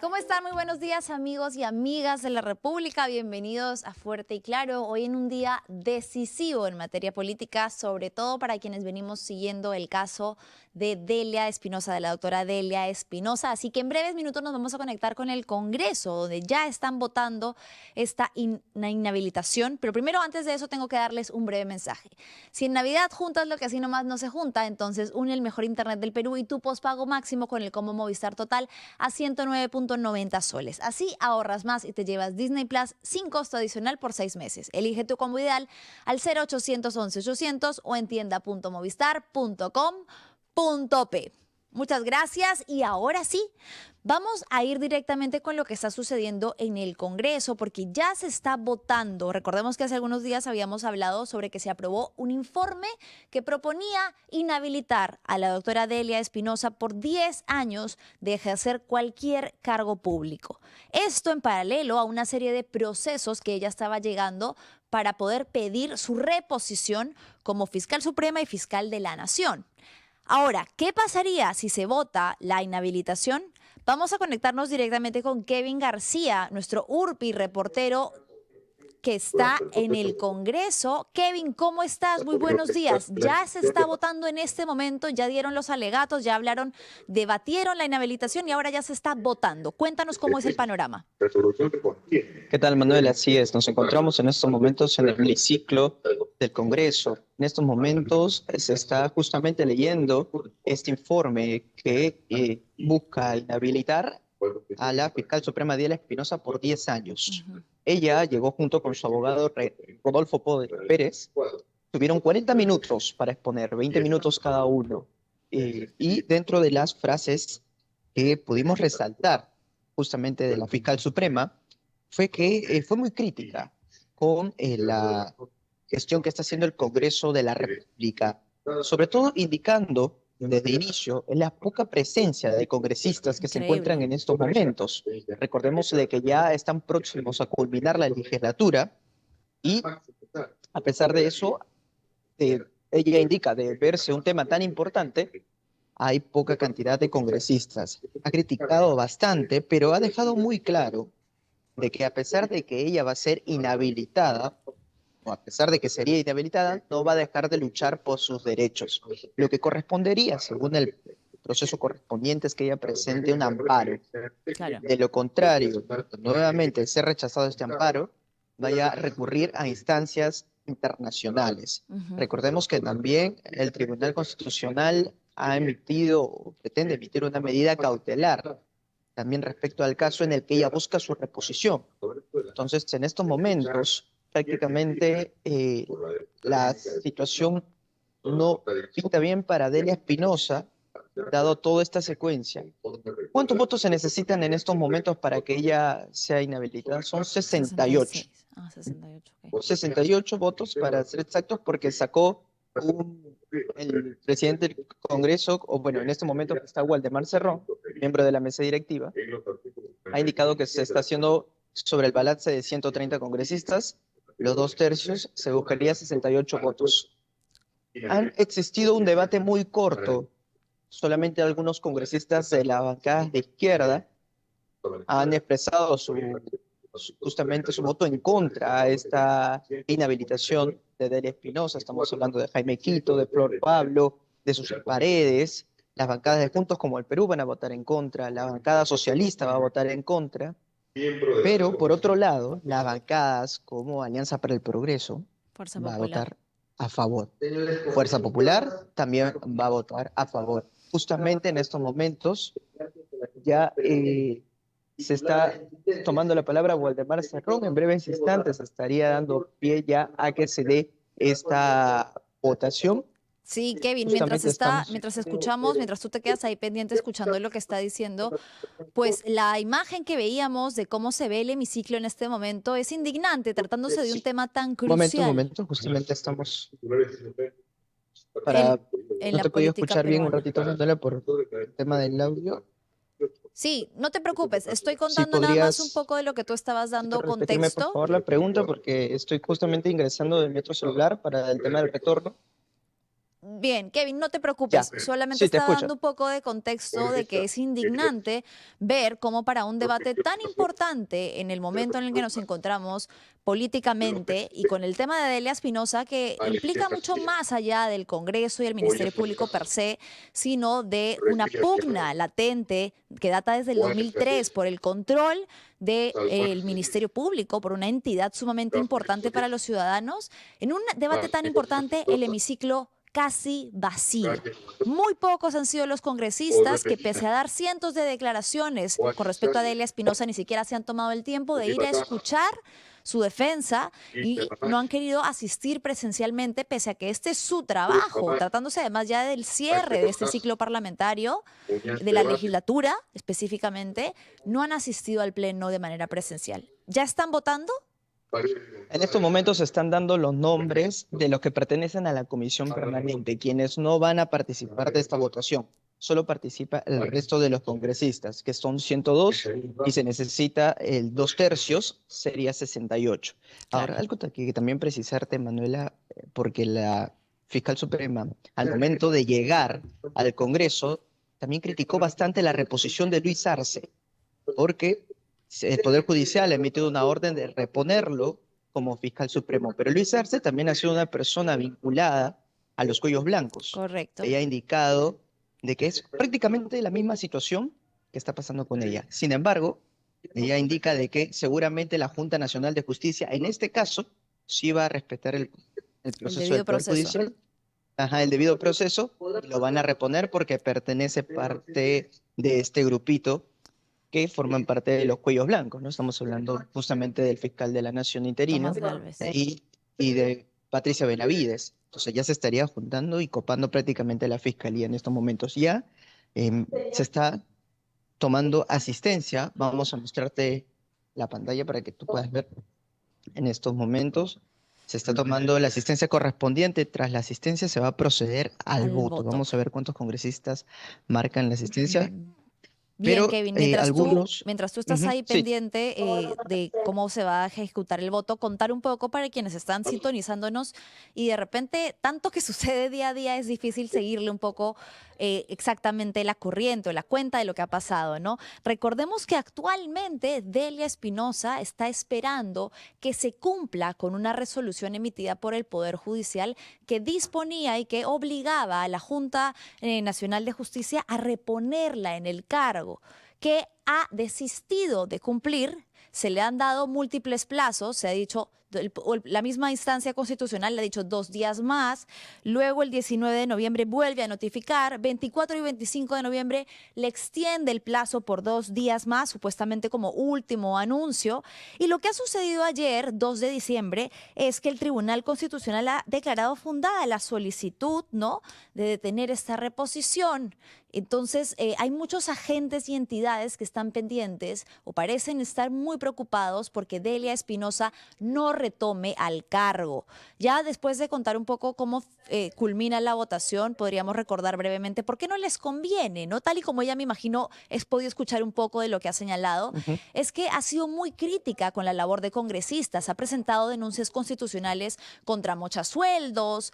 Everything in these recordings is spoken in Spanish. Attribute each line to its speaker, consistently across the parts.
Speaker 1: ¿Cómo están? Muy buenos días, amigos y amigas de la República. Bienvenidos a Fuerte y Claro. Hoy en un día decisivo en materia política, sobre todo para quienes venimos siguiendo el caso de Delia Espinosa, de la doctora Delia Espinosa. Así que en breves minutos nos vamos a conectar con el Congreso, donde ya están votando esta inhabilitación. Pero primero, antes de eso, tengo que darles un breve mensaje. Si en Navidad juntas lo que así nomás no se junta, entonces une el mejor internet del Perú y tu pospago máximo con el combo Movistar Total a 109.90 soles. Así ahorras más y te llevas Disney Plus sin costo adicional por 6 meses. Elige tu combo ideal al 0800 11 800 o en tienda.movistar.com.p. Muchas gracias y ahora sí, vamos a ir directamente con lo que está sucediendo en el Congreso porque ya se está votando. Recordemos que hace algunos días habíamos hablado sobre que se aprobó un informe que proponía inhabilitar a la doctora Delia Espinosa por 10 años de ejercer cualquier cargo público. Esto en paralelo a una serie de procesos que ella estaba llegando para poder pedir su reposición como fiscal suprema y fiscal de la Nación. Ahora, ¿qué pasaría si se vota la inhabilitación? Vamos a conectarnos directamente con Kevin García, nuestro URPI reportero que está en el Congreso. Kevin, ¿cómo estás? Muy buenos días. Ya se está votando en este momento, ya dieron los alegatos, ya hablaron, debatieron la inhabilitación y ahora ya se está votando. Cuéntanos cómo es el panorama.
Speaker 2: ¿Qué tal, Manuel? Así es, nos encontramos en estos momentos en el hemiciclo del Congreso. En estos momentos se está justamente leyendo este informe que busca inhabilitar a la fiscal suprema Delia Espinosa por 10 años. Ella llegó junto con su abogado Rodolfo Pérez. Tuvieron 40 minutos para exponer, 20 minutos cada uno. Y dentro de las frases que pudimos resaltar justamente de la fiscal suprema, fue que fue muy crítica con la gestión que está haciendo el Congreso de la República, sobre todo indicando desde inicio la poca presencia de congresistas que se encuentran en estos momentos. Recordemos de que ya están próximos a culminar la legislatura y a pesar de eso, ella indica de verse un tema tan importante, hay poca cantidad de congresistas. Ha criticado bastante, pero ha dejado muy claro de que a pesar de que ella va a ser inhabilitada, o a pesar de que sería inhabilitada, no va a dejar de luchar por sus derechos. Lo que correspondería, según el proceso correspondiente, es que ella presente un amparo.
Speaker 1: Claro.
Speaker 2: De lo contrario, nuevamente, ser rechazado este amparo, vaya a recurrir a instancias internacionales. Recordemos que también el Tribunal Constitucional ha emitido, o pretende emitir una medida cautelar también respecto al caso en el que ella busca su reposición. Entonces, en estos momentos, prácticamente la situación no pinta bien para Delia Espinosa, dado toda esta secuencia. ¿Cuántos votos se necesitan en estos momentos para que ella sea inhabilitada? Son 68.
Speaker 1: 66. 68, okay.
Speaker 2: 68 votos, para ser exactos, porque sacó el presidente del Congreso, o bueno, en este momento está Waldemar Cerrón, miembro de la mesa directiva, ha indicado que se está haciendo sobre el balance de 130 congresistas, los 2/3, se buscaría 68 votos. Han existido un debate muy corto, solamente algunos congresistas de la bancada de izquierda han expresado justamente su voto en contra a esta inhabilitación de Delia Espinosa. Estamos hablando de Jaime Quito, de Flor Pablo, de Susana Paredes. Las bancadas de Juntos como el Perú van a votar en contra, la bancada socialista va a votar en contra, pero por otro lado, las bancadas como Alianza para el Progreso
Speaker 1: Fuerza
Speaker 2: va a
Speaker 1: Popular.
Speaker 2: votar a favor. Fuerza Popular también va a votar a favor. Justamente en estos momentos ya se está tomando la palabra Waldemar Cerrón. En breves instantes estaría dando pie ya a que se dé esta votación.
Speaker 1: Sí, Kevin,
Speaker 2: Justamente
Speaker 1: mientras escuchamos, mientras tú te quedas ahí pendiente escuchando lo que está diciendo, pues la imagen que veíamos de cómo se ve el hemiciclo en este momento es indignante, tratándose de un tema tan
Speaker 2: Un
Speaker 1: crucial
Speaker 2: momento, justamente estamos
Speaker 1: en,
Speaker 2: para...
Speaker 1: en
Speaker 2: No
Speaker 1: la
Speaker 2: te podía
Speaker 1: política
Speaker 2: escuchar bien un
Speaker 1: peruana.
Speaker 2: ratito, Manuela, por el tema del audio.
Speaker 1: Sí, no te preocupes, estoy
Speaker 2: Si
Speaker 1: contando nada más un
Speaker 2: podrías
Speaker 1: poco de lo que tú estabas dando
Speaker 2: repetirme, por
Speaker 1: contexto.
Speaker 2: favor, la pregunta, porque estoy justamente ingresando de mi otro celular para el tema del retorno.
Speaker 1: Bien, Kevin, no te
Speaker 2: Ya,
Speaker 1: preocupes, solamente
Speaker 2: sí, te
Speaker 1: estaba
Speaker 2: escucho.
Speaker 1: dando un poco de contexto de que es indignante ver cómo para un debate tan importante en el momento en el que nos encontramos políticamente y con el tema de Delia Espinosa, que implica mucho más allá del Congreso y el Ministerio Público per se, sino de una pugna latente que data desde el 2003 por el control del Ministerio Público, por una entidad sumamente importante para los ciudadanos. En un debate tan importante, el hemiciclo casi vacío. Muy pocos han sido los congresistas que, pese a dar cientos de declaraciones con respecto a Delia Espinosa, ni siquiera se han tomado el tiempo de ir a escuchar su defensa y no han querido asistir presencialmente, pese a que este es su trabajo, tratándose además ya del cierre de este ciclo parlamentario, de la legislatura específicamente, no han asistido al pleno de manera presencial. ¿Ya están votando?
Speaker 2: En estos momentos se están dando los nombres de los que pertenecen a la comisión permanente, quienes no van a participar de esta votación. Solo participa el resto de los congresistas, que son 102, y se necesita el 2/3, sería 68. Ahora,
Speaker 1: Claro.
Speaker 2: algo que también precisarte, Manuela, porque la fiscal suprema, al momento de llegar al Congreso, también criticó bastante la reposición de Luis Arce, porque el Poder Judicial ha emitido una orden de reponerlo como fiscal supremo. Pero Luis Arce también ha sido una persona vinculada a los cuellos blancos.
Speaker 1: Correcto.
Speaker 2: Ella ha indicado de que es prácticamente la misma situación que está pasando con ella. Sin embargo, ella indica de que seguramente la Junta Nacional de Justicia, en este caso, sí va a respetar el
Speaker 1: El
Speaker 2: proceso del
Speaker 1: debido
Speaker 2: Poder
Speaker 1: proceso.
Speaker 2: Judicial, ajá, el debido proceso, y lo van a reponer porque pertenece parte de este grupito que forman parte de los cuellos blancos, ¿no? Estamos hablando justamente del fiscal de la Nación interino
Speaker 1: Tomás Galvez.
Speaker 2: y de Patricia Benavides. Entonces ya se estaría juntando y copando prácticamente la fiscalía en estos momentos. Ya se está tomando asistencia. Vamos a mostrarte la pantalla para que tú puedas ver en estos momentos. Se está tomando la asistencia correspondiente. Tras la asistencia se va a proceder al
Speaker 1: Al
Speaker 2: voto.
Speaker 1: voto.
Speaker 2: Vamos a ver cuántos congresistas marcan la asistencia.
Speaker 1: Bien,
Speaker 2: Pero
Speaker 1: Kevin,
Speaker 2: algunos,
Speaker 1: mientras tú estás
Speaker 2: ujú,
Speaker 1: ahí
Speaker 2: sí,
Speaker 1: pendiente de cómo se va a ejecutar el voto, contar un poco para quienes están sintonizándonos y de repente, tanto que sucede día a día, es difícil seguirle un poco exactamente la corriente o la cuenta de lo que ha pasado, ¿no? Recordemos que actualmente Delia Espinosa está esperando que se cumpla con una resolución emitida por el Poder Judicial que disponía y que obligaba a la Junta Nacional de Justicia a reponerla en el cargo, que ha desistido de cumplir. Se le han dado múltiples plazos, se ha dicho, la misma instancia constitucional le ha dicho 2 días más, luego el 19 de noviembre vuelve a notificar, 24 y 25 de noviembre le extiende el plazo por 2 días más, supuestamente como último anuncio, y lo que ha sucedido ayer, 2 de diciembre, es que el Tribunal Constitucional ha declarado fundada la solicitud, ¿no?, de detener esta reposición. Entonces, hay muchos agentes y entidades que están pendientes o parecen estar muy preocupados porque Delia Espinosa no retome al cargo. Ya después de contar un poco cómo culmina la votación, podríamos recordar brevemente por qué no les conviene, ¿no? Tal y como ella, me imagino, es podido escuchar un poco de lo que ha señalado,
Speaker 2: ujú.
Speaker 1: es que ha sido muy crítica con la labor de congresistas, ha presentado denuncias constitucionales contra mochasueldos,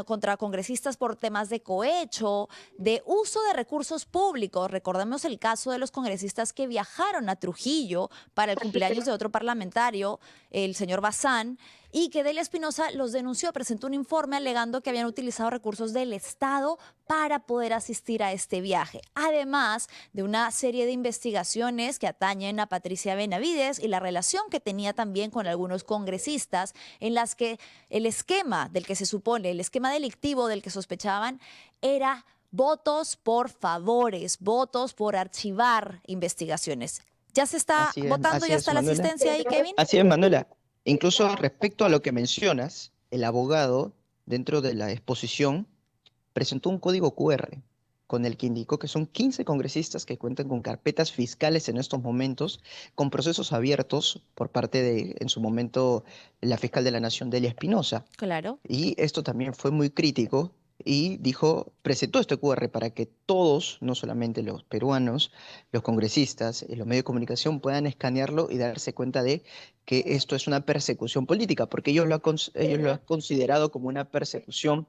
Speaker 1: contra congresistas por temas de cohecho, de uso de recursos públicos. Recordemos el caso de los congresistas que viajaron a Trujillo para el cumpleaños de otro parlamentario, el señor Bazán, y que Delia Espinosa los denunció, presentó un informe alegando que habían utilizado recursos del Estado para poder asistir a este viaje. Además de una serie de investigaciones que atañen a Patricia Benavides y la relación que tenía también con algunos congresistas, en las que el esquema del que se supone, el esquema delictivo del que sospechaban, era votos por favores, votos por archivar investigaciones. ¿Ya se está votando?
Speaker 2: Así
Speaker 1: ¿Ya
Speaker 2: es,
Speaker 1: está la
Speaker 2: Manuela.
Speaker 1: asistencia ahí, Kevin?
Speaker 2: Así es, Manuela. Incluso respecto a lo que mencionas, el abogado, dentro de la exposición, presentó un código QR con el que indicó que son 15 congresistas que cuentan con carpetas fiscales en estos momentos, con procesos abiertos por parte de, en su momento, la fiscal de la Nación, Delia Espinosa.
Speaker 1: Claro.
Speaker 2: Y esto también fue muy crítico y dijo, presentó este QR para que todos, no solamente los peruanos, los congresistas y los medios de comunicación puedan escanearlo y darse cuenta de que esto es una persecución política, porque ellos lo han considerado como una persecución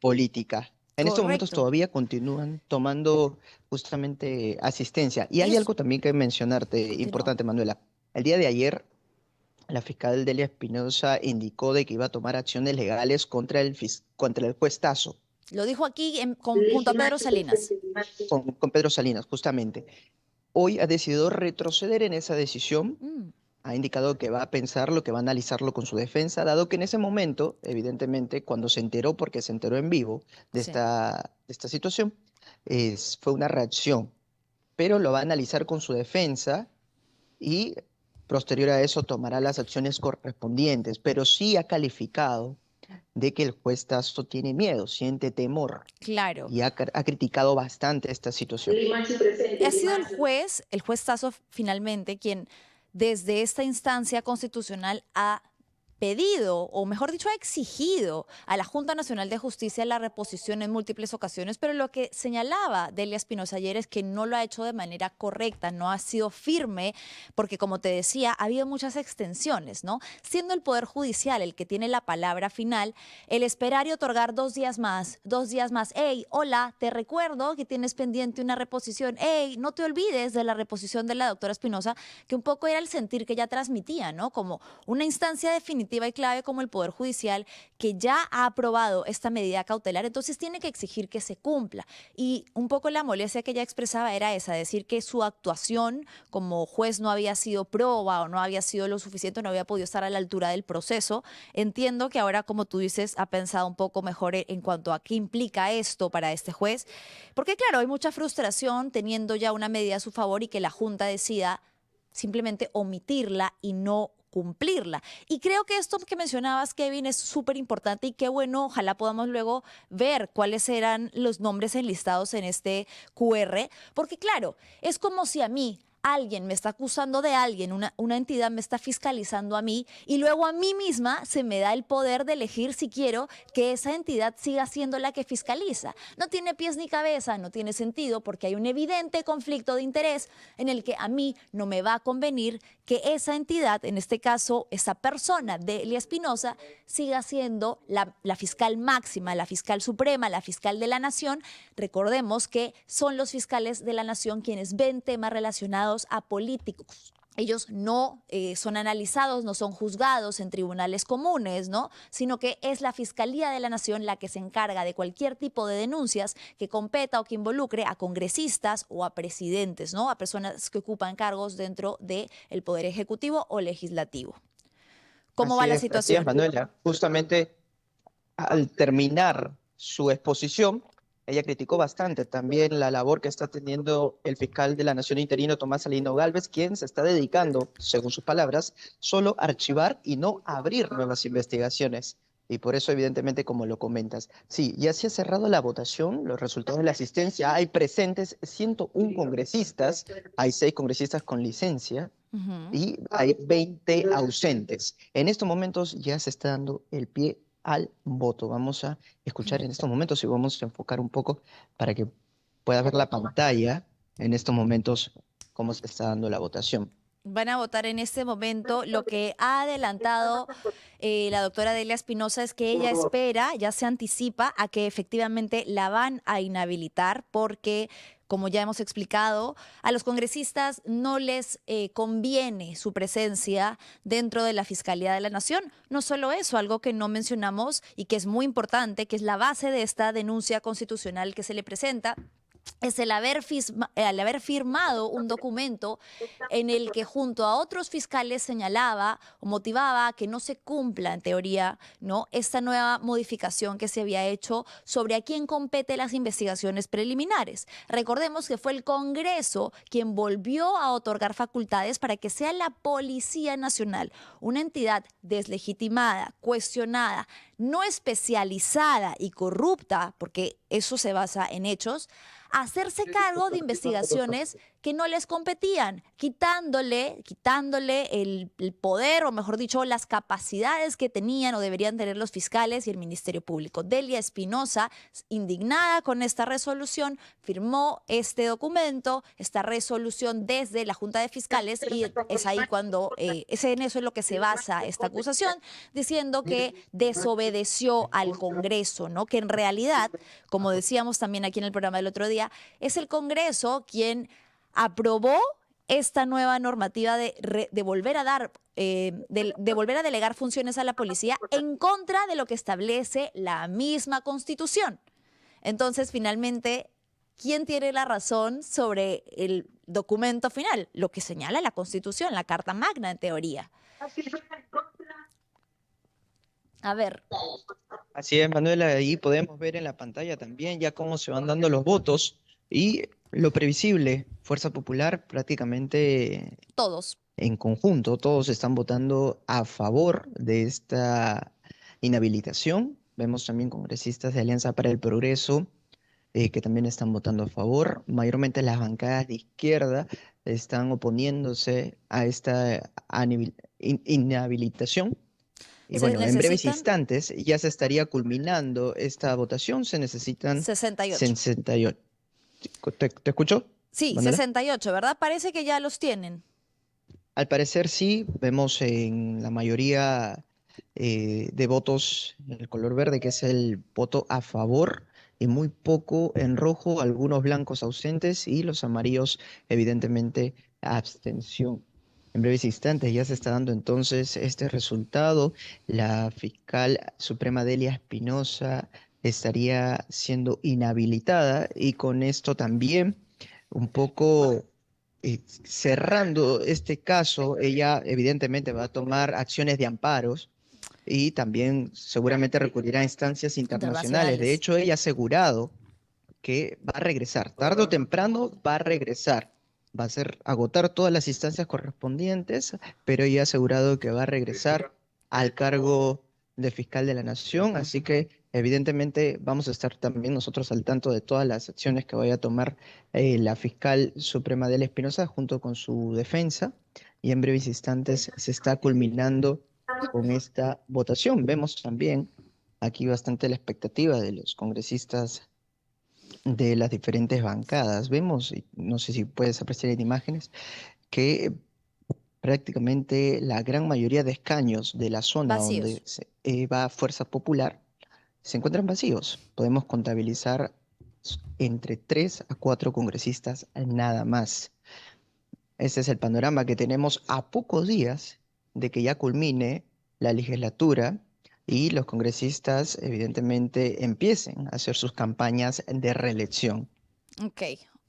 Speaker 2: política. En estos momentos
Speaker 1: Correcto.
Speaker 2: todavía continúan tomando justamente asistencia. Y hay
Speaker 1: Eso,
Speaker 2: algo también que mencionarte
Speaker 1: continúa.
Speaker 2: importante, Manuela. El día de ayer, la fiscal Delia Espinosa indicó de que iba a tomar acciones legales contra contra el juez Tasso,
Speaker 1: Lo dijo aquí junto a Pedro Salinas.
Speaker 2: con Pedro Salinas, justamente. Hoy ha decidido retroceder en esa decisión.
Speaker 1: Mm,
Speaker 2: Ha indicado que va a pensarlo, que va a analizarlo con su defensa, dado que en ese momento, evidentemente, cuando se enteró, porque se enteró en vivo
Speaker 1: sí.
Speaker 2: de esta situación, fue una reacción, pero lo va a analizar con su defensa y posterior a eso tomará las acciones correspondientes, pero sí ha calificado de que el juez Tasso tiene miedo, siente temor
Speaker 1: Claro.
Speaker 2: y ha criticado bastante esta situación.
Speaker 1: Ha sido el juez Tasso finalmente, quien desde esta instancia constitucional ha pedido, o mejor dicho, ha exigido a la Junta Nacional de Justicia la reposición en múltiples ocasiones, pero lo que señalaba Delia Espinosa ayer es que no lo ha hecho de manera correcta, no ha sido firme, porque como te decía, ha habido muchas extensiones, ¿no? Siendo el Poder Judicial el que tiene la palabra final, el esperar y otorgar 2 días más, hey, hola, te recuerdo que tienes pendiente una reposición, hey, no te olvides de la reposición de la doctora Espinosa, que un poco era el sentir que ella transmitía, ¿no? Como una instancia definitiva y clave como el Poder Judicial que ya ha aprobado esta medida cautelar, entonces tiene que exigir que se cumpla. Y un poco la molestia que ella expresaba era esa, decir que su actuación como juez no había sido proba o no había sido lo suficiente, no había podido estar a la altura del proceso. Entiendo que ahora, como tú dices, ha pensado un poco mejor en cuanto a qué implica esto para este juez, porque claro, hay mucha frustración teniendo ya una medida a su favor y que la Junta decida simplemente omitirla y no cumplirla. Y creo que esto que mencionabas, Kevin, es súper importante y qué bueno, ojalá podamos luego ver cuáles eran los nombres enlistados en este QR, porque claro, es como si a mí alguien me está acusando de alguien, una entidad me está fiscalizando a mí y luego a mí misma se me da el poder de elegir si quiero que esa entidad siga siendo la que fiscaliza. No tiene pies ni cabeza, no tiene sentido porque hay un evidente conflicto de interés en el que a mí no me va a convenir que esa entidad, en este caso esa persona de Delia Espinosa, siga siendo la fiscal máxima, la fiscal suprema, la fiscal de la nación. Recordemos que son los fiscales de la nación quienes ven temas relacionados a políticos. Ellos no son analizados, no son juzgados en tribunales comunes, ¿no? Sino que es la Fiscalía de la Nación la que se encarga de cualquier tipo de denuncias que competa o que involucre a congresistas o a presidentes, ¿no? A personas que ocupan cargos dentro del Poder Ejecutivo o Legislativo. ¿Cómo va la
Speaker 2: Así es,
Speaker 1: situación?
Speaker 2: Manuela. Justamente al terminar su exposición, ella criticó bastante también la labor que está teniendo el fiscal de la Nación interino, Tomás Salino Gálvez, quien se está dedicando, según sus palabras, solo a archivar y no abrir nuevas investigaciones. Y por eso, evidentemente, como lo comentas, sí, ya se ha cerrado la votación, los resultados de la asistencia, hay presentes 101 congresistas, hay 6 congresistas con licencia,
Speaker 1: Ujú.
Speaker 2: y hay 20 ausentes. En estos momentos ya se está dando el pie al voto. Vamos a escuchar en estos momentos y vamos a enfocar un poco para que pueda ver la pantalla en estos momentos cómo se está dando la votación.
Speaker 1: Van a votar en este momento. Lo que ha adelantado la doctora Delia Espinosa es que ella espera, ya se anticipa a que efectivamente la van a inhabilitar porque, como ya hemos explicado, a los congresistas no les conviene su presencia dentro de la Fiscalía de la Nación. No solo eso, algo que no mencionamos y que es muy importante, que es la base de esta denuncia constitucional que se le presenta, es el haber firmado un documento en el que junto a otros fiscales señalaba o motivaba que no se cumpla en teoría, ¿no?, esta nueva modificación que se había hecho sobre a quién compete las investigaciones preliminares. Recordemos que fue el Congreso quien volvió a otorgar facultades para que sea la Policía Nacional, una entidad deslegitimada, cuestionada, no especializada y corrupta, porque eso se basa en hechos, hacerse cargo de investigaciones que no les competían, quitándole el poder, o mejor dicho, las capacidades que tenían o deberían tener los fiscales y el Ministerio Público. Delia Espinosa, indignada con esta resolución, firmó este documento, esta resolución desde la Junta de Fiscales, y es ahí cuando, en eso es lo que se basa esta acusación, diciendo que desobedeció al Congreso, ¿no? Que en realidad, como decíamos también aquí en el programa del otro día, es el Congreso quien aprobó esta nueva normativa de volver a dar, de volver a delegar funciones a la policía en contra de lo que establece la misma Constitución. Entonces, finalmente, ¿quién tiene la razón sobre el documento final? Lo que señala la Constitución, la Carta Magna, en teoría. A ver.
Speaker 2: Así es, Manuela, ahí podemos ver en la pantalla también ya cómo se van dando los votos y lo previsible, Fuerza Popular prácticamente
Speaker 1: Todos.
Speaker 2: en conjunto, todos están votando a favor de esta inhabilitación. Vemos también congresistas de Alianza para el Progreso que también están votando a favor. Mayormente las bancadas de izquierda están oponiéndose a esta inhabilitación. Y
Speaker 1: Se
Speaker 2: bueno, en breves
Speaker 1: necesitan
Speaker 2: instantes ya se estaría culminando esta votación. Se necesitan
Speaker 1: 68.
Speaker 2: 68. ¿Te escucho,
Speaker 1: Sí,
Speaker 2: Manuela?
Speaker 1: 68, ¿verdad? Parece que ya los tienen.
Speaker 2: Al parecer sí, vemos en la mayoría de votos el color verde, que es el voto a favor, y muy poco en rojo, algunos blancos ausentes y los amarillos, evidentemente, abstención. En breves instantes ya se está dando entonces este resultado. La fiscal suprema Delia Espinosa estaría siendo inhabilitada y con esto también un poco cerrando este caso, ella evidentemente va a tomar acciones de amparos y también seguramente recurrirá a instancias internacionales. De
Speaker 1: Internacionales.
Speaker 2: hecho, ella ha asegurado que va a regresar, tarde o temprano va a regresar, va a hacer agotar todas las instancias correspondientes, pero ella ha asegurado que va a regresar al cargo de fiscal de la nación, así que evidentemente vamos a estar también nosotros al tanto de todas las acciones que vaya a tomar la fiscal suprema de la Espinosa junto con su defensa, y en breves instantes se está culminando con esta votación. Vemos también aquí bastante la expectativa de los congresistas de las diferentes bancadas. Vemos, y no sé si puedes apreciar en imágenes, que prácticamente la gran mayoría de escaños de la zona donde
Speaker 1: Vacíos.
Speaker 2: va Fuerza Popular se encuentran vacíos. Podemos contabilizar entre 3 a 4 congresistas nada más. Ese es el panorama que tenemos a pocos días de que ya culmine la legislatura y los congresistas evidentemente empiecen a hacer sus campañas de reelección.
Speaker 1: Ok,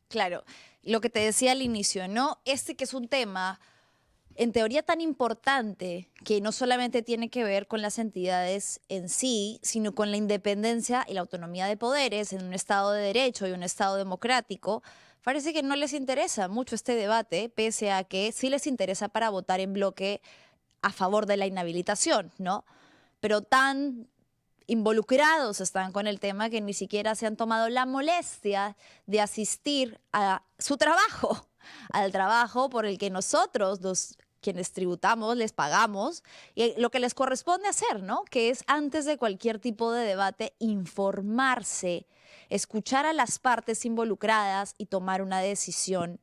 Speaker 1: claro. Lo que te decía al inicio, ¿no? Este que es un tema en teoría tan importante que no solamente tiene que ver con las entidades en sí, sino con la independencia y la autonomía de poderes en un Estado de Derecho y un Estado democrático. Parece que no les interesa mucho este debate, pese a que sí les interesa para votar en bloque a favor de la inhabilitación, ¿no? Pero tan involucrados están con el tema que ni siquiera se han tomado la molestia de asistir a su trabajo, al trabajo por el que nosotros, los quienes tributamos, les pagamos, y lo que les corresponde hacer, ¿no? Que es, antes de cualquier tipo de debate, informarse, escuchar a las partes involucradas y tomar una decisión,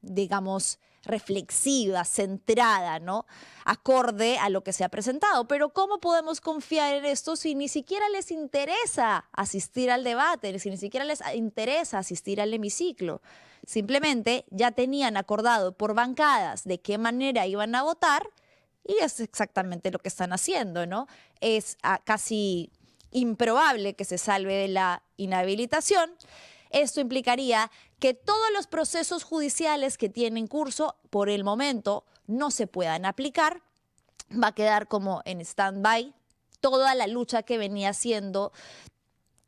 Speaker 1: digamos, reflexiva, centrada, ¿no? Acorde a lo que se ha presentado. Pero ¿cómo podemos confiar en esto si ni siquiera les interesa asistir al debate, si ni siquiera les interesa asistir al hemiciclo? Simplemente ya tenían acordado por bancadas de qué manera iban a votar y es exactamente lo que están haciendo, ¿no? Es casi improbable que se salve de la inhabilitación. Esto implicaría que todos los procesos judiciales que tienen curso por el momento no se puedan aplicar. Va a quedar como en stand-by toda la lucha que venía haciendo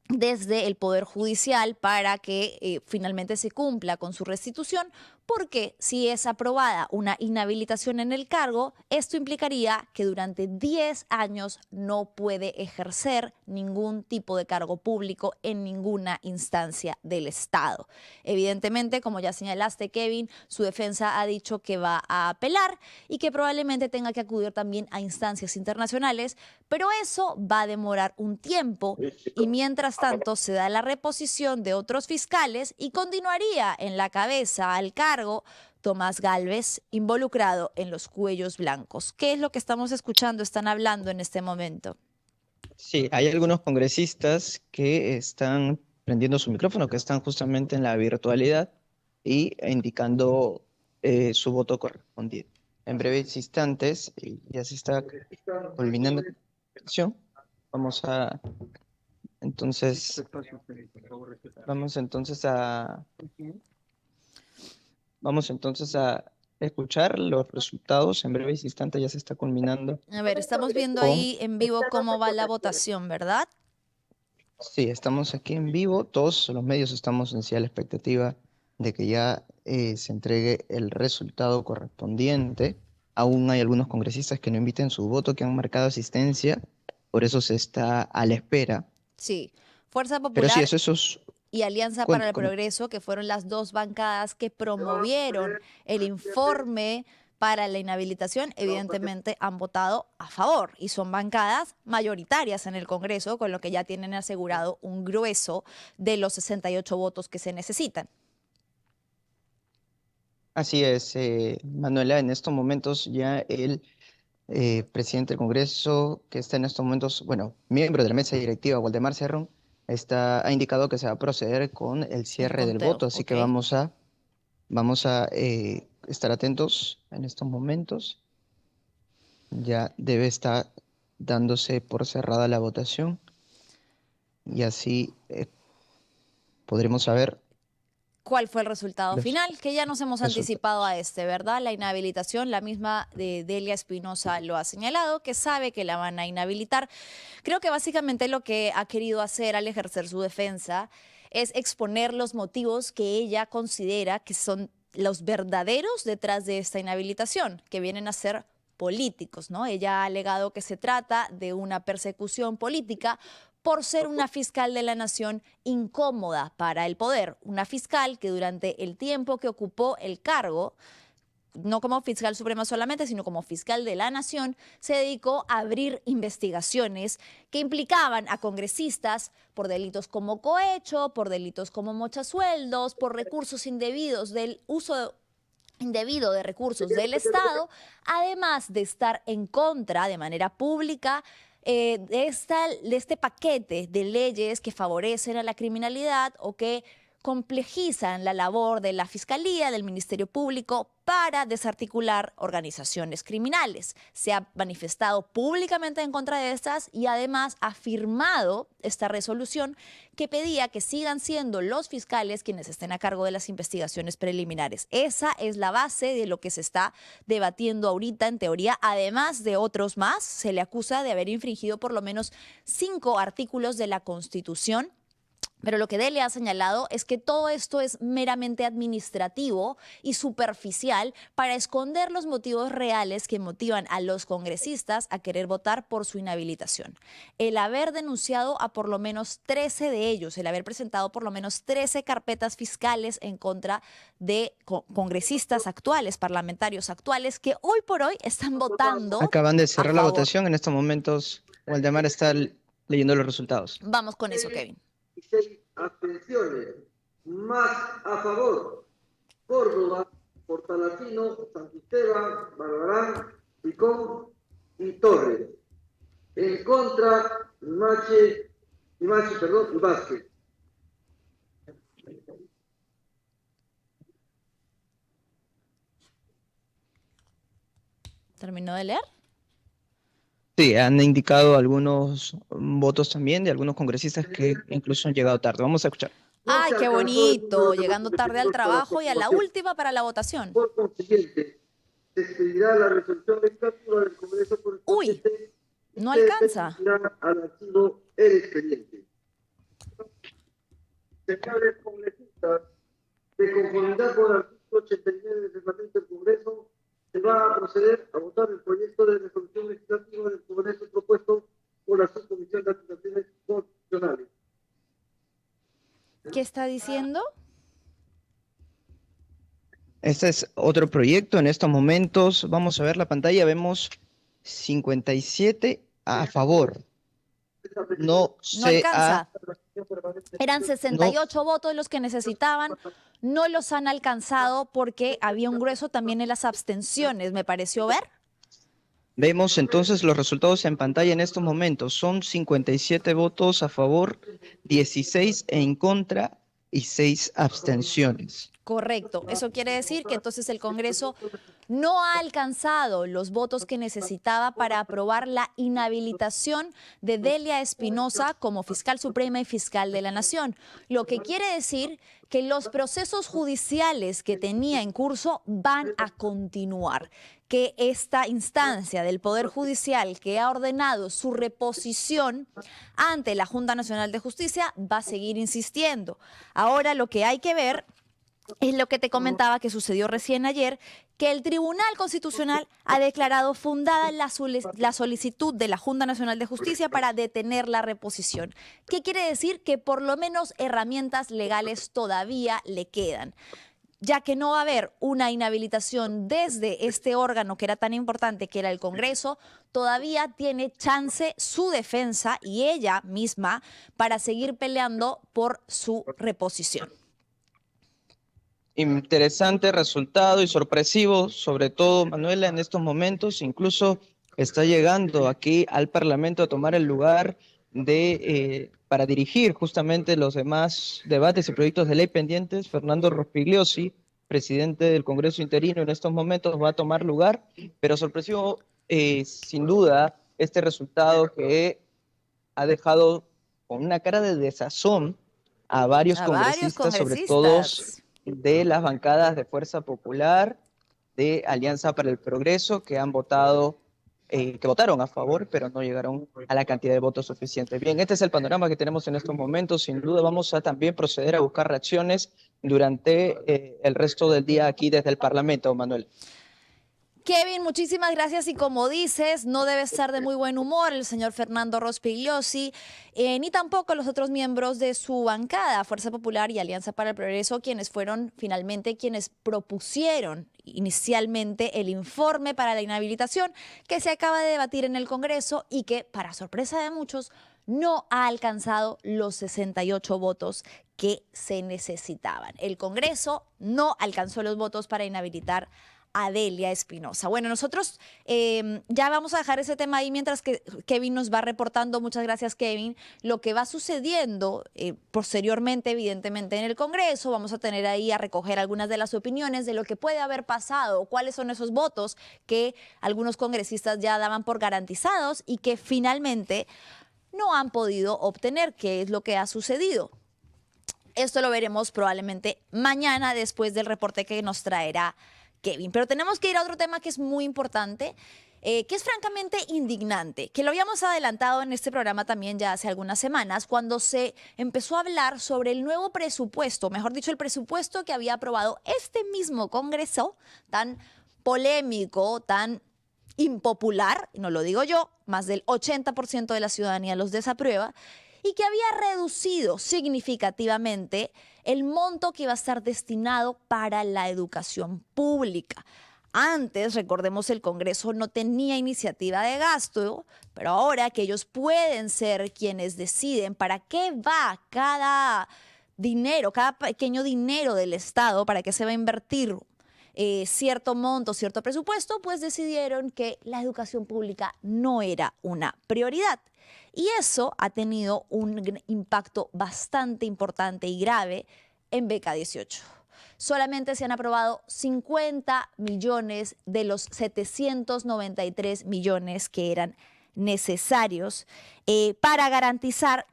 Speaker 1: desde el Poder Judicial para que finalmente se cumpla con su restitución, porque si es aprobada una inhabilitación en el cargo, esto implicaría que durante 10 años no puede ejercer ningún tipo de cargo público en ninguna instancia del Estado. Evidentemente, como ya señalaste, Kevin, su defensa ha dicho que va a apelar y que probablemente tenga que acudir también a instancias internacionales, pero eso va a demorar un tiempo y mientras tanto se da la reposición de otros fiscales y continuaría en la cabeza al cargo Tomás Gálvez, involucrado en los cuellos blancos. ¿Qué es lo que estamos escuchando, están hablando en este momento?
Speaker 2: Sí, hay algunos congresistas que están prendiendo su micrófono, que están justamente en la virtualidad y indicando su voto correspondiente. En breves instantes, ya se está culminando la sesión. Vamos a entonces, vamos entonces a, vamos entonces a escuchar los resultados. En breves instantes ya se está culminando
Speaker 1: A ver, estamos viendo
Speaker 2: con.
Speaker 1: ahí en vivo cómo va la votación, ¿verdad?
Speaker 2: Sí, estamos aquí en vivo, todos los medios estamos en sí a la expectativa de que ya se entregue el resultado correspondiente. Aún hay algunos congresistas que no emiten su voto, que han marcado asistencia, por eso se está a la espera.
Speaker 1: Sí. Fuerza
Speaker 2: Pero sí,
Speaker 1: Popular
Speaker 2: eso es.
Speaker 1: y Alianza para el Progreso, que fueron las dos bancadas que promovieron el informe para la inhabilitación, evidentemente han votado a favor y son bancadas mayoritarias en el Congreso, con lo que ya tienen asegurado un grueso de los 68 votos que se necesitan.
Speaker 2: Así es, Manuela, en estos momentos ya el presidente del Congreso, que está en estos momentos, bueno, miembro de la mesa directiva, Waldemar Cerrón, ha indicado que se va a proceder con el
Speaker 1: El
Speaker 2: cierre del
Speaker 1: conteo,
Speaker 2: voto, así
Speaker 1: ¿ok?
Speaker 2: que vamos a estar atentos en estos momentos. Ya debe estar dándose por cerrada la votación y así podremos saber
Speaker 1: ¿Cuál fue el resultado
Speaker 2: los
Speaker 1: final? Que ya nos hemos anticipado
Speaker 2: resultados.
Speaker 1: a este, ¿verdad? La inhabilitación, la misma de Delia Espinosa lo ha señalado, que sabe que la van a inhabilitar. Creo que básicamente lo que ha querido hacer al ejercer su defensa es exponer los motivos que ella considera que son los verdaderos detrás de esta inhabilitación, que vienen a ser políticos, ¿no? Ella ha alegado que se trata de una persecución política por ser una fiscal de la nación incómoda para el poder, una fiscal que durante el tiempo que ocupó el cargo, no como fiscal suprema solamente, sino como fiscal de la nación, se dedicó a abrir investigaciones que implicaban a congresistas por delitos como cohecho, por delitos como mochasueldos, por recursos indebidos del uso indebido de recursos del Estado, además de estar en contra de manera pública de este paquete de leyes que favorecen a la criminalidad o que complejizan la labor de la Fiscalía, del Ministerio Público para desarticular organizaciones criminales. Se ha manifestado públicamente en contra de estas y además ha firmado esta resolución que pedía que sigan siendo los fiscales quienes estén a cargo de las investigaciones preliminares. Esa es la base de lo que se está debatiendo ahorita en teoría. Además de otros más, se le acusa de haber infringido por lo menos 5 artículos de la Constitución. Pero lo que Delia ha señalado es que todo esto es meramente administrativo y superficial para esconder los motivos reales que motivan a los congresistas a querer votar por su inhabilitación. El haber denunciado a por lo menos 13 de ellos, el haber presentado por lo menos 13 carpetas fiscales en contra de congresistas actuales, parlamentarios actuales, que hoy por hoy están votando
Speaker 2: Acaban de
Speaker 1: a
Speaker 2: cerrar la
Speaker 1: favor.
Speaker 2: votación. En estos momentos, Waldemar está leyendo los resultados.
Speaker 1: Vamos con eso, Kevin.
Speaker 3: 6 abstenciones, más a favor, Córdoba, Portalacino, Santisteban, Barbarán, Picón y Torres. En contra, y Vázquez.
Speaker 1: ¿Terminó de leer?
Speaker 2: Sí, han indicado algunos votos también de algunos congresistas que incluso han llegado tarde. Vamos a escuchar.
Speaker 3: No
Speaker 1: ¡Ay,
Speaker 3: se
Speaker 1: qué
Speaker 3: alcanzó el número
Speaker 1: bonito!
Speaker 3: de
Speaker 1: Llegando
Speaker 3: votos
Speaker 1: tarde al
Speaker 3: efectivos para la
Speaker 1: trabajo y a la
Speaker 3: aprobación.
Speaker 1: última para la votación.
Speaker 3: Por consiguiente, se expedirá la resolución legislativa del Congreso correspondiente y
Speaker 1: No
Speaker 3: se
Speaker 1: alcanza.
Speaker 3: transmitirá al archivo el expediente. Señores congresistas, de conformidad con el artículo 89 del reglamento del Congreso, se va a proceder a votar el proyecto de resolución legislativa del Congreso propuesto por la Subcomisión de Acusaciones Constitucionales.
Speaker 1: ¿Qué está diciendo?
Speaker 2: Este es otro proyecto. En estos momentos, vamos a ver la pantalla, vemos 57 a favor. No
Speaker 1: No
Speaker 2: se ha...
Speaker 1: alcanza. Eran 68 votos los que necesitaban, no los han alcanzado porque había un grueso también en las abstenciones, me pareció ver.
Speaker 2: Vemos entonces los resultados en pantalla en estos momentos. Son 57 votos a favor, 16 en contra y 6 abstenciones.
Speaker 1: Correcto. Eso quiere decir que entonces el Congreso no ha alcanzado los votos que necesitaba para aprobar la inhabilitación de Delia Espinosa como fiscal suprema y fiscal de la Nación. Lo que quiere decir que los procesos judiciales que tenía en curso van a continuar, que esta instancia del Poder Judicial que ha ordenado su reposición ante la Junta Nacional de Justicia va a seguir insistiendo. Ahora lo que hay que ver es lo que te comentaba que sucedió recién ayer, que el Tribunal Constitucional ha declarado fundada la solicitud de la Junta Nacional de Justicia para detener la reposición. ¿Qué quiere decir? Que por lo menos herramientas legales todavía le quedan, ya que no va a haber una inhabilitación desde este órgano que era tan importante, que era el Congreso. Todavía tiene chance su defensa y ella misma para seguir peleando por su reposición.
Speaker 2: Interesante resultado y sorpresivo, sobre todo, Manuela, en estos momentos. Incluso está llegando aquí al Parlamento a tomar el lugar para dirigir justamente los demás debates y proyectos de ley pendientes. Fernando Rospigliosi, presidente del Congreso interino, en estos momentos va a tomar lugar, pero sorpresivo, sin duda, este resultado que ha dejado con una cara de desazón a varios congresistas, sobre todo de las bancadas de Fuerza Popular, de Alianza para el Progreso, que han votado, que votaron a favor, pero no llegaron a la cantidad de votos suficiente. Bien, este es el panorama que tenemos en estos momentos. Sin duda vamos a también proceder a buscar reacciones durante el resto del día aquí desde el Parlamento, Manuel.
Speaker 1: Kevin, muchísimas gracias y como dices, no debe estar de muy buen humor el señor Fernando Rospigliosi, ni tampoco los otros miembros de su bancada, Fuerza Popular y Alianza para el Progreso, quienes fueron finalmente quienes propusieron inicialmente el informe para la inhabilitación que se acaba de debatir en el Congreso y que, para sorpresa de muchos, no ha alcanzado los 68 votos que se necesitaban. El Congreso no alcanzó los votos para inhabilitar a Delia Espinosa. Bueno, nosotros ya vamos a dejar ese tema ahí mientras que Kevin nos va reportando, muchas gracias Kevin, lo que va sucediendo posteriormente, evidentemente, en el Congreso. Vamos a tener ahí a recoger algunas de las opiniones de lo que puede haber pasado, cuáles son esos votos que algunos congresistas ya daban por garantizados y que finalmente no han podido obtener, qué es lo que ha sucedido. Esto lo veremos probablemente mañana después del reporte que nos traerá Kevin. Pero tenemos que ir a otro tema que es muy importante, que es francamente indignante, que lo habíamos adelantado en este programa también ya hace algunas semanas, cuando se empezó a hablar sobre el nuevo presupuesto, mejor dicho, el presupuesto que había aprobado este mismo Congreso, tan polémico, tan impopular, y no lo digo yo, más del 80% de la ciudadanía los desaprueba, y que había reducido significativamente el monto que iba a estar destinado para la educación pública. Antes, recordemos, el Congreso no tenía iniciativa de gasto, pero ahora que ellos pueden ser quienes deciden para qué va cada dinero, cada pequeño dinero del Estado, para qué se va a invertir cierto monto, cierto presupuesto, pues decidieron que la educación pública no era una prioridad. Y eso ha tenido un impacto bastante importante y grave en Beca 18. Solamente se han aprobado 50 millones de los 793 millones que eran necesarios para garantizar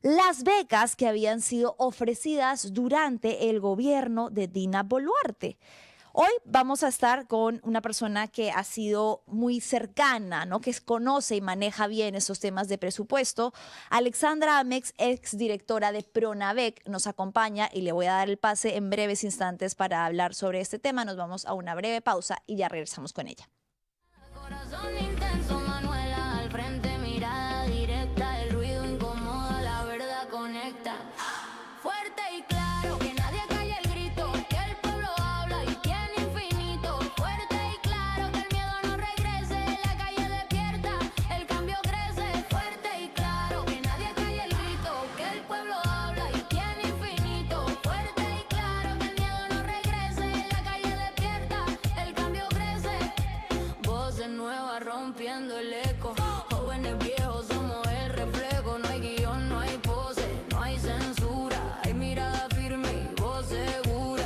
Speaker 1: las becas que habían sido ofrecidas durante el gobierno de Dina Boluarte. Hoy vamos a estar con una persona que ha sido muy cercana, ¿no? Que conoce y maneja bien esos temas de presupuesto. Alexandra Amex, exdirectora de Pronavec, nos acompaña y le voy a dar el pase en breves instantes para hablar sobre este tema. Nos vamos a una breve pausa y ya regresamos con ella.
Speaker 4: Corazón intenso, Manuela, al frente, mirada directa, el ruido incomoda, la verdad conecta. Fuerte y claro, que nadie calle el grito, que el pueblo habla y tiene infinito. Fuerte y claro, que el miedo no regrese, la calle despierta, el cambio crece. Fuerte y claro, que nadie calle el grito, que el pueblo habla y tiene infinito. Fuerte y claro, que el miedo no regrese, la calle despierta, el cambio crece. Voces nuevas rompiendo el eco, jóvenes viejos somos el reflejo. No hay guión, no hay pose, no hay censura, hay mirada firme y voz segura.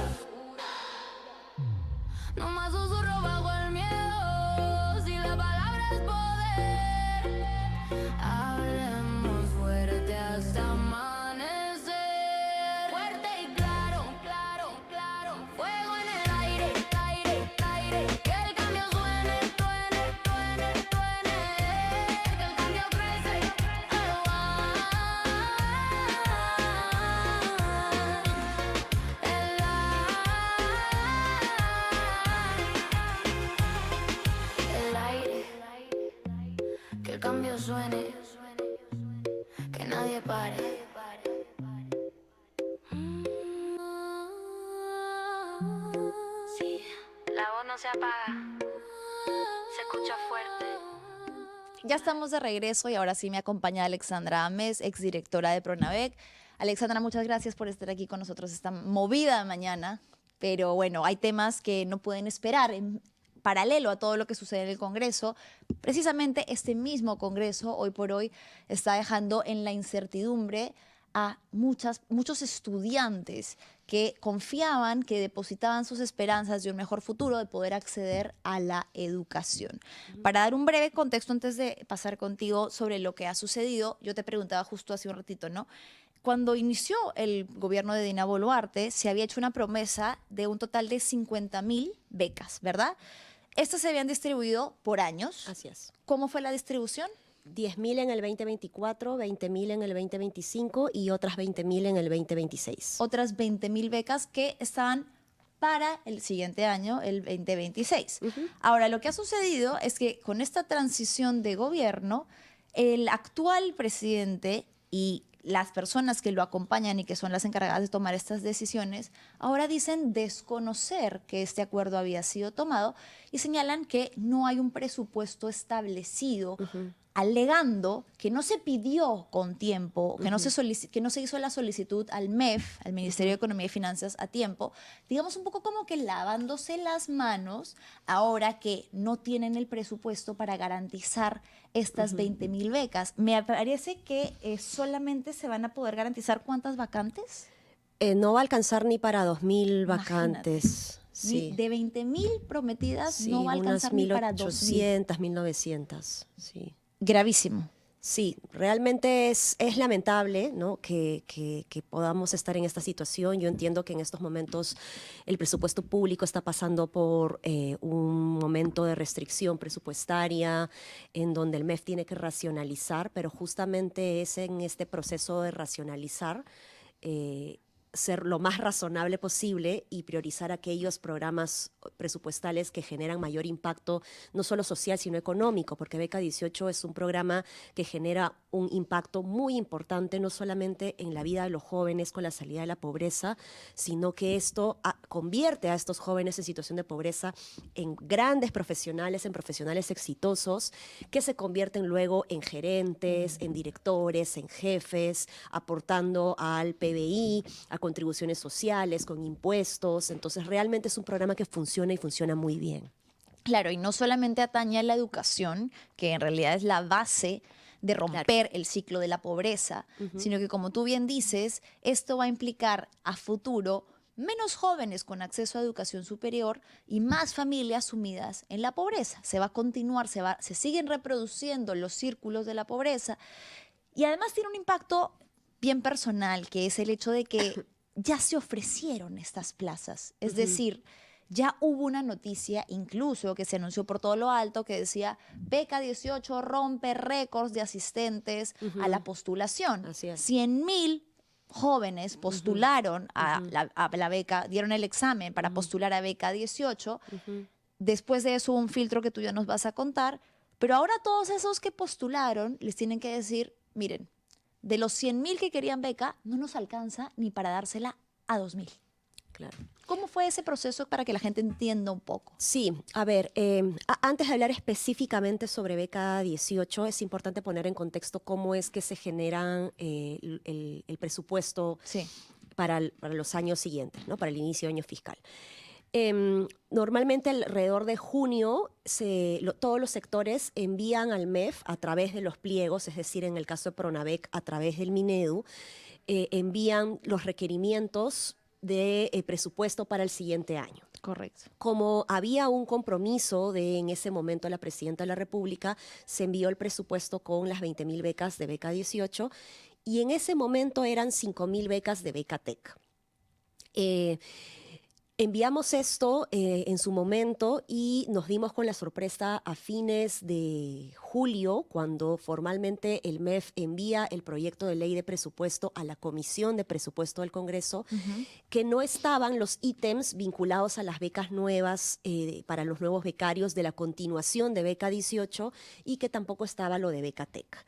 Speaker 4: No más susurro bajo el miedo, si la palabra es poder. Hablemos fuerte hasta amanecer. Fuerte y claro, claro, claro. Fuego en el aire, aire, aire. Que el cambio suene, suene, suene, suene. Que el cambio crece. El aire, que el cambio suene, que nadie pare. Sí, la voz no se apaga, se escucha fuerte.
Speaker 1: Ya estamos de regreso y ahora sí me acompaña Alexandra Ames, exdirectora de Pronavec. Alexandra, muchas gracias por estar aquí con nosotros esta movida mañana, pero bueno, hay temas que no pueden esperar en paralelo a todo lo que sucede en el Congreso. Precisamente este mismo Congreso, hoy por hoy, está dejando en la incertidumbre a muchos estudiantes que confiaban, que depositaban sus esperanzas de un mejor futuro, de poder acceder a la educación. Para dar un breve contexto antes de pasar contigo sobre lo que ha sucedido, yo te preguntaba justo hace un ratito, ¿no? Cuando inició el gobierno de Dina Boluarte, se había hecho una promesa de un total de 50.000 becas, ¿verdad? Estas se habían distribuido por años.
Speaker 5: Así es.
Speaker 1: ¿Cómo fue la distribución?
Speaker 5: 10.000 en el 2024, 20.000 en el 2025 y otras 20.000 en el 2026.
Speaker 1: Otras 20.000 becas que estaban para el siguiente año, el 2026. Ahora, lo que ha sucedido es que con esta transición de gobierno, el actual presidente y las personas que lo acompañan y que son las encargadas de tomar estas decisiones, ahora dicen desconocer que este acuerdo había sido tomado y señalan que no hay un presupuesto establecido, alegando que no se pidió con tiempo, que no se hizo la solicitud al MEF, al Ministerio de Economía y Finanzas, a tiempo, digamos un poco como que lavándose las manos ahora que no tienen el presupuesto para garantizar estas 20.000 becas. Me parece que solamente se van a poder garantizar ¿cuántas vacantes?
Speaker 5: No va a alcanzar ni para 2.000
Speaker 1: Imagínate.
Speaker 5: vacantes. Sí.
Speaker 1: De 20.000 prometidas
Speaker 5: Sí,
Speaker 1: no va a alcanzar ni para 2.000.
Speaker 5: 1.800, 1.900, sí.
Speaker 1: Gravísimo.
Speaker 5: Sí, realmente es lamentable, ¿no? que podamos estar en esta situación. Yo entiendo que en estos momentos el presupuesto público está pasando por un momento de restricción presupuestaria en donde el MEF tiene que racionalizar, pero justamente es en este proceso de racionalizar ser lo más razonable posible y priorizar aquellos programas presupuestales que generan mayor impacto, no solo social, sino económico, porque Beca 18 es un programa que genera un impacto muy importante, no solamente en la vida de los jóvenes con la salida de la pobreza, sino que esto convierte a estos jóvenes en situación de pobreza en grandes profesionales, en profesionales exitosos, que se convierten luego en gerentes, en directores, en jefes, aportando al PBI, a contribuciones sociales, con impuestos. Entonces, realmente es un programa que funciona y funciona muy bien.
Speaker 1: Claro, y no solamente atañe a la educación, que en realidad es la base de romper el ciclo de la pobreza, sino que, como tú bien dices, esto va a implicar a futuro menos jóvenes con acceso a educación superior y más familias sumidas en la pobreza. Se va a continuar, se siguen reproduciendo los círculos de la pobreza y además tiene un impacto bien personal, que es el hecho de que ya se ofrecieron estas plazas. Es decir, Ya hubo una noticia incluso que se anunció por todo lo alto que decía Beca 18 rompe récords de asistentes a la postulación.
Speaker 5: Así es.
Speaker 1: 100.000 jóvenes postularon a la beca, dieron el examen para postular a Beca 18. Después de eso hubo un filtro que tú ya nos vas a contar, pero ahora todos esos que postularon les tienen que decir, miren, de los 100.000 que querían beca, no nos alcanza ni para dársela a 2.000.
Speaker 5: Claro.
Speaker 1: ¿Cómo fue ese proceso para que la gente entienda un poco?
Speaker 5: Sí, a ver, antes de hablar específicamente sobre Beca 18, es importante poner en contexto cómo es que se generan el presupuesto
Speaker 1: Sí.
Speaker 5: para los años siguientes, ¿no? Para el inicio de año fiscal. Normalmente alrededor de junio todos los sectores envían al MEF a través de los pliegos, es decir, en el caso de Pronavec a través del Minedu, envían los requerimientos de presupuesto para el siguiente año.
Speaker 1: Correcto.
Speaker 5: Como había un compromiso de en ese momento la presidenta de la República, se envió el presupuesto con las 20.000 becas de Beca 18 y en ese momento eran 5.000 becas de Beca Tech. Enviamos esto en su momento y nos dimos con la sorpresa a fines de julio, cuando formalmente el MEF envía el proyecto de ley de presupuesto a la Comisión de Presupuesto del Congreso, que no estaban los ítems vinculados a las becas nuevas para los nuevos becarios de la continuación de Beca 18 y que tampoco estaba lo de Beca Tech.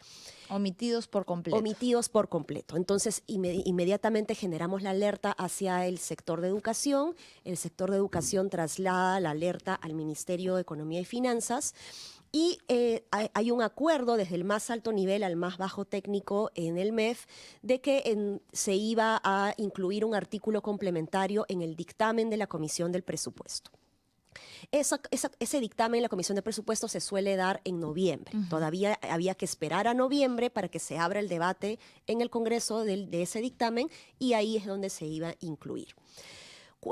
Speaker 1: Omitidos por completo.
Speaker 5: Omitidos por completo. Entonces, inmediatamente generamos la alerta hacia el sector de educación. El sector de educación traslada la alerta al Ministerio de Economía y Finanzas. Y hay un acuerdo desde el más alto nivel al más bajo técnico en el MEF de que se iba a incluir un artículo complementario en el dictamen de la Comisión del Presupuesto. Ese dictamen en la Comisión de Presupuestos se suele dar en noviembre. Todavía había que esperar a noviembre para que se abra el debate en el Congreso de ese dictamen y ahí es donde se iba a incluir.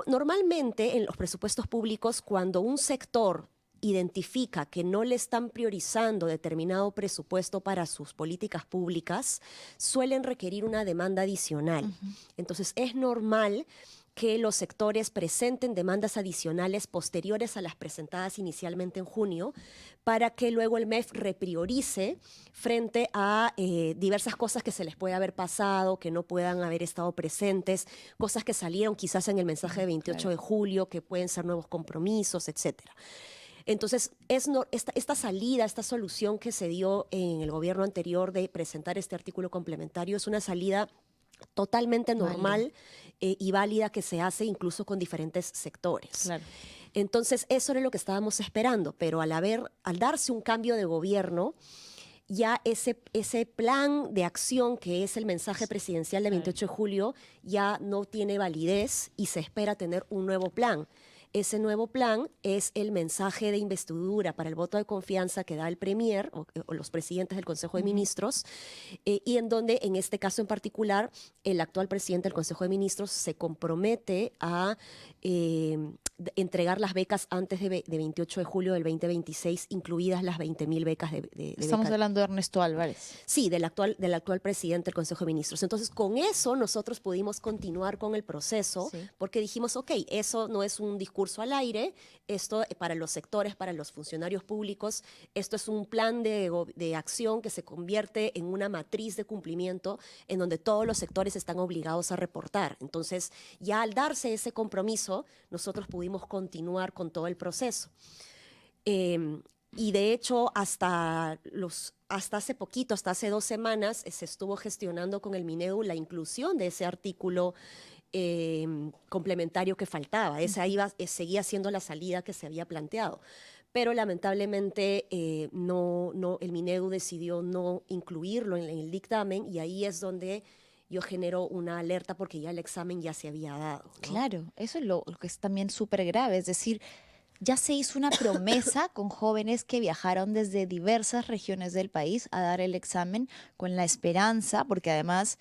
Speaker 5: Normalmente en los presupuestos públicos, cuando un sector identifica que no le están priorizando determinado presupuesto para sus políticas públicas, suelen requerir una demanda adicional. Entonces es normal que los sectores presenten demandas adicionales posteriores a las presentadas inicialmente en junio para que luego el MEF repriorice frente a diversas cosas que se les puede haber pasado, que no puedan haber estado presentes, cosas que salieron quizás en el mensaje de 28 de julio, que pueden ser nuevos compromisos, etcétera. Entonces, esta salida, esta solución que se dio en el gobierno anterior de presentar este artículo complementario es una salida totalmente normal y válida que se hace incluso con diferentes sectores.
Speaker 1: Claro.
Speaker 5: Entonces, eso era lo que estábamos esperando, pero al darse un cambio de gobierno, ya ese plan de acción que es el mensaje presidencial del 28 de julio ya no tiene validez y se espera tener un nuevo plan. Ese nuevo plan es el mensaje de investidura para el voto de confianza que da el Premier o los presidentes del Consejo de Ministros y en donde, en este caso en particular, el actual presidente del Consejo de Ministros se compromete a entregar las becas antes de 28 de julio del 2026, incluidas las 20.000 becas de
Speaker 1: Estamos
Speaker 5: beca.
Speaker 1: hablando de Ernesto Álvarez.
Speaker 5: Sí, del actual presidente del Consejo de Ministros. Entonces, con eso nosotros pudimos continuar con el proceso
Speaker 1: Sí.
Speaker 5: porque dijimos, ok, eso no es un discurso al aire, esto para los sectores, para los funcionarios públicos, esto es un plan de acción que se convierte en una matriz de cumplimiento en donde todos los sectores están obligados a reportar. Entonces, ya al darse ese compromiso, nosotros pudimos continuar con todo el proceso. Y de hecho, hasta hace poquito, hasta hace 2 semanas, se estuvo gestionando con el Minedu la inclusión de ese artículo complementario que faltaba. Esa seguía siendo la salida que se había planteado. Pero lamentablemente el Minedu decidió no incluirlo en el dictamen y ahí es donde yo genero una alerta porque ya el examen ya se había dado, ¿no?
Speaker 1: Claro, eso es lo que es también súper grave. Es decir, ya se hizo una promesa con jóvenes que viajaron desde diversas regiones del país a dar el examen con la esperanza, porque además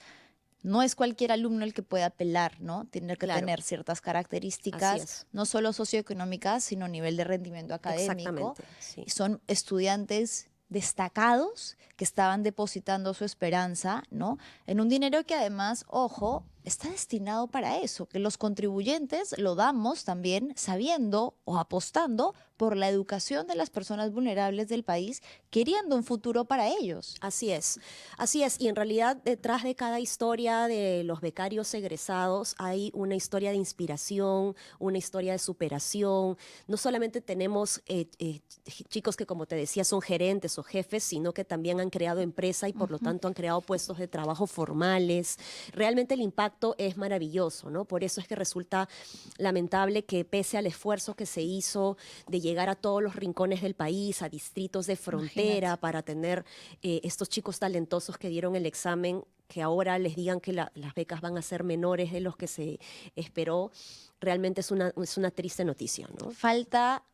Speaker 1: no es cualquier alumno el que pueda apelar, ¿no? Tiene que
Speaker 5: Claro.
Speaker 1: tener ciertas
Speaker 5: Así
Speaker 1: características,
Speaker 5: es.
Speaker 1: no solo socioeconómicas, sino nivel de rendimiento académico.
Speaker 5: Exactamente, sí.
Speaker 1: Son estudiantes destacados que estaban depositando su esperanza, ¿no? En un dinero que además, ojo, está destinado para eso, que los contribuyentes lo damos también sabiendo o apostando por la educación de las personas vulnerables del país, queriendo un futuro para ellos.
Speaker 5: Así es, así es. Y en realidad detrás de cada historia de los becarios egresados hay una historia de inspiración, una historia de superación. No solamente tenemos chicos que, como te decía, son gerentes o jefes, sino que también han creado empresa y por lo tanto han creado puestos de trabajo formales. Realmente el impacto es maravilloso, ¿no? Por eso es que resulta lamentable que pese al esfuerzo que se hizo de llegar a todos los rincones del país, a distritos de frontera,
Speaker 1: Imagínate.
Speaker 5: para tener estos chicos talentosos que dieron el examen, que ahora les digan que las becas van a ser menores de los que se esperó, realmente es una triste noticia, ¿no?
Speaker 1: Falta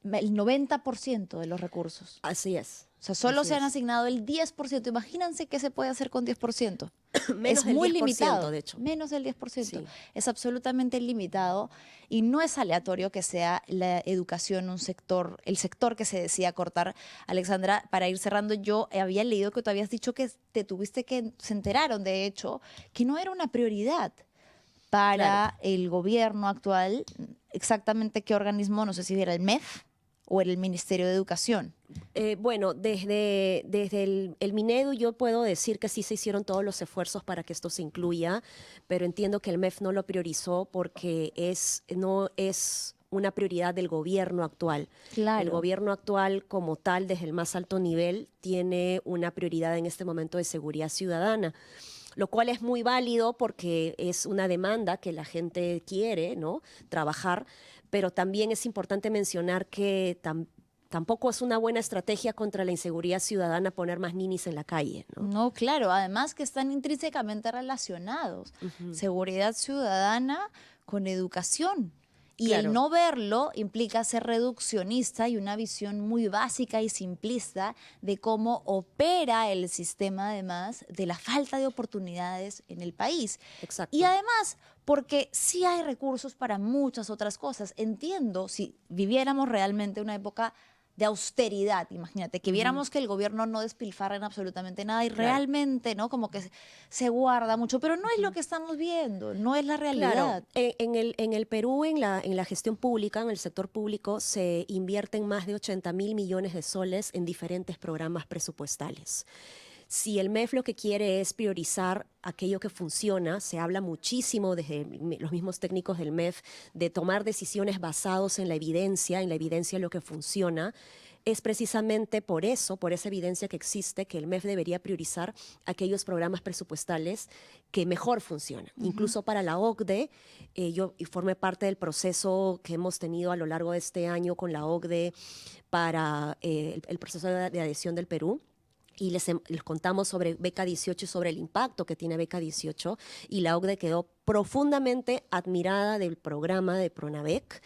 Speaker 1: el 90% de los recursos.
Speaker 5: Así es.
Speaker 1: O sea, solo
Speaker 5: Así
Speaker 1: se han
Speaker 5: es.
Speaker 1: asignado el 10%. Imagínense qué se puede hacer con 10%.
Speaker 5: Menos
Speaker 1: Es
Speaker 5: del
Speaker 1: muy
Speaker 5: 10%,
Speaker 1: limitado.
Speaker 5: de hecho.
Speaker 1: Menos del 10%.
Speaker 5: Sí.
Speaker 1: Es absolutamente limitado y no es aleatorio que sea la educación el sector que se decía cortar. Alexandra, para ir cerrando, yo había leído que tú habías dicho que se enteraron, de hecho, que no era una prioridad para el gobierno actual. Exactamente qué organismo, no sé si era el MEF o era el Ministerio de Educación.
Speaker 5: Bueno, desde el Minedu yo puedo decir que sí se hicieron todos los esfuerzos para que esto se incluya, pero entiendo que el MEF no lo priorizó porque no es una prioridad del gobierno actual.
Speaker 1: Claro.
Speaker 5: El gobierno actual como tal, desde el más alto nivel, tiene una prioridad en este momento de seguridad ciudadana, lo cual es muy válido porque es una demanda que la gente quiere, ¿no?, trabajar, pero también es importante mencionar que tampoco es una buena estrategia contra la inseguridad ciudadana poner más ninis en la calle, ¿no?
Speaker 1: No, claro, además que están intrínsecamente relacionados. Seguridad ciudadana con educación. Y
Speaker 5: Claro.
Speaker 1: el no verlo implica ser reduccionista y una visión muy básica y simplista de cómo opera el sistema, además de la falta de oportunidades en el país.
Speaker 5: Exacto.
Speaker 1: Y además, porque sí hay recursos para muchas otras cosas. Entiendo, si viviéramos realmente una época de austeridad, imagínate, que viéramos que el gobierno no despilfarra en absolutamente nada y
Speaker 5: Claro.
Speaker 1: realmente, ¿no?, como que se guarda mucho, pero no es lo que estamos viendo, no es la realidad.
Speaker 5: Claro, en el Perú, en la gestión pública, en el sector público, se invierten más de 80.000 millones de soles en diferentes programas presupuestales. Si el MEF lo que quiere es priorizar aquello que funciona, se habla muchísimo desde los mismos técnicos del MEF de tomar decisiones basadas en la evidencia de lo que funciona. Es precisamente por eso, por esa evidencia que existe, que el MEF debería priorizar aquellos programas presupuestales que mejor funcionan. Incluso para la OCDE, yo formé parte del proceso que hemos tenido a lo largo de este año con la OCDE para el proceso de adhesión del Perú. Y les contamos sobre Beca 18 y sobre el impacto que tiene Beca 18. Y la OCDE quedó profundamente admirada del programa de Pronavec.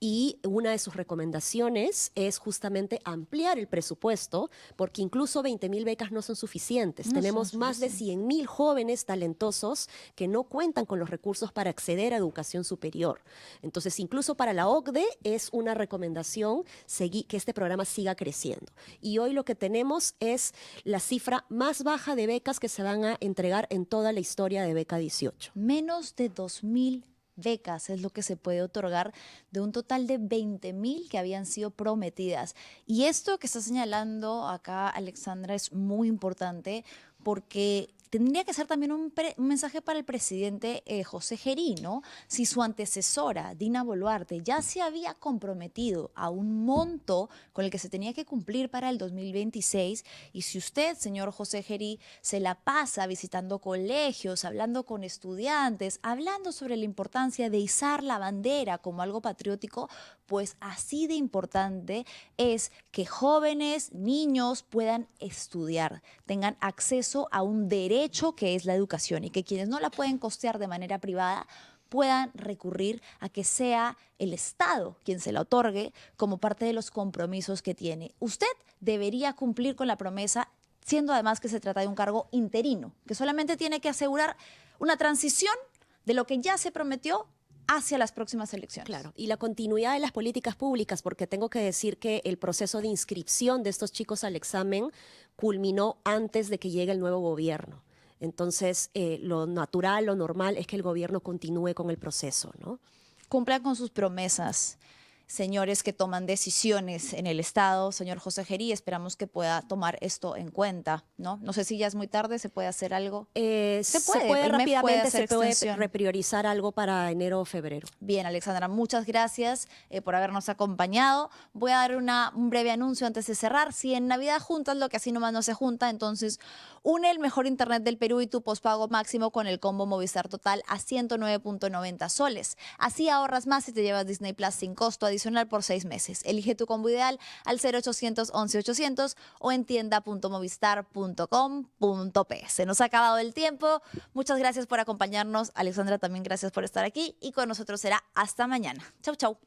Speaker 5: Y una de sus recomendaciones es justamente ampliar el presupuesto, porque incluso 20.000 becas no son suficientes.
Speaker 1: No
Speaker 5: Tenemos
Speaker 1: son
Speaker 5: más de 100.000 jóvenes talentosos que no cuentan con los recursos para acceder a educación superior. Entonces, incluso para la OCDE es una recomendación que este programa siga creciendo. Y hoy lo que tenemos es la cifra más baja de becas que se van a entregar en toda la historia de Beca 18.
Speaker 1: Menos de 2.000 becas es lo que se puede otorgar de un total de 20.000 que habían sido prometidas. Y esto que está señalando acá Alexandra es muy importante porque tendría que ser también un mensaje para el presidente José Gerí, ¿no? Si su antecesora, Dina Boluarte, ya se había comprometido a un monto con el que se tenía que cumplir para el 2026, y si usted, señor José Gerí, se la pasa visitando colegios, hablando con estudiantes, hablando sobre la importancia de izar la bandera como algo patriótico, pues así de importante es que jóvenes, niños puedan estudiar, tengan acceso a un derecho que es la educación y que quienes no la pueden costear de manera privada puedan recurrir a que sea el Estado quien se la otorgue como parte de los compromisos que tiene. Usted debería cumplir con la promesa, siendo además que se trata de un cargo interino, que solamente tiene que asegurar una transición de lo que ya se prometió hacia las próximas elecciones.
Speaker 5: Claro, y la continuidad de las políticas públicas, porque tengo que decir que el proceso de inscripción de estos chicos al examen culminó antes de que llegue el nuevo gobierno. Entonces, lo natural, lo normal es que el gobierno continúe con el proceso, ¿no?
Speaker 1: Cumplan con sus promesas, señores que toman decisiones en el Estado. Señor José Gerí, esperamos que pueda tomar esto en cuenta, ¿no? No sé si ya es muy tarde, ¿se puede hacer algo?
Speaker 5: Se
Speaker 1: puede,
Speaker 5: puede
Speaker 1: el MEF puede
Speaker 5: rápidamente,
Speaker 1: hacer
Speaker 5: se puede
Speaker 1: extensión.
Speaker 5: repriorizar algo para enero o febrero.
Speaker 1: Bien, Alexandra, muchas gracias por habernos acompañado. Voy a dar un breve anuncio antes de cerrar. Si en Navidad juntas lo que así nomás no se junta, entonces une el mejor internet del Perú y tu pospago máximo con el combo Movistar Total a 109.90 soles. Así ahorras más y te llevas Disney Plus sin costo adicional por 6 meses. Elige tu combo ideal al 0800 11 800 o en tienda.movistar.com.pe. Se nos ha acabado el tiempo. Muchas gracias por acompañarnos. Alexandra, también gracias por estar aquí y con nosotros será hasta mañana. Chau, chau.